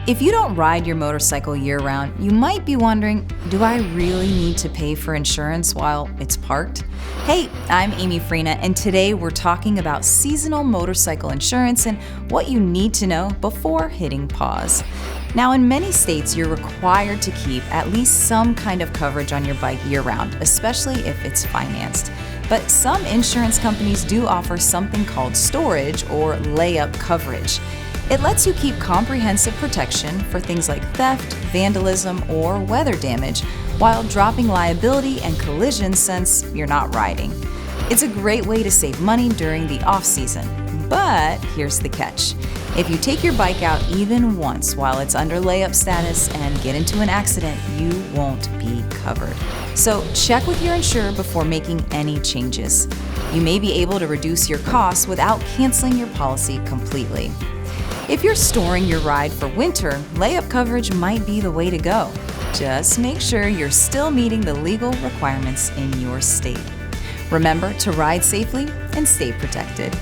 If you don't ride your motorcycle year-round, you might be wondering, do I really need to pay for insurance while it's parked? Hey, I'm Amy Freena, and today we're talking about seasonal motorcycle insurance and what you need to know before hitting pause. Now, in many states, you're required to keep at least some kind of coverage on your bike year-round, especially if it's financed. But some insurance companies do offer something called storage or layup coverage. It lets you keep comprehensive protection for things like theft, vandalism, or weather damage, while dropping liability and collision since you're not riding. It's a great way to save money during the off-season. But here's the catch. If you take your bike out even once while it's under layup status and get into an accident, you won't be covered. So check with your insurer before making any changes. You may be able to reduce your costs without canceling your policy completely. If you're storing your ride for winter, layup coverage might be the way to go. Just make sure you're still meeting the legal requirements in your state. Remember to ride safely and stay protected.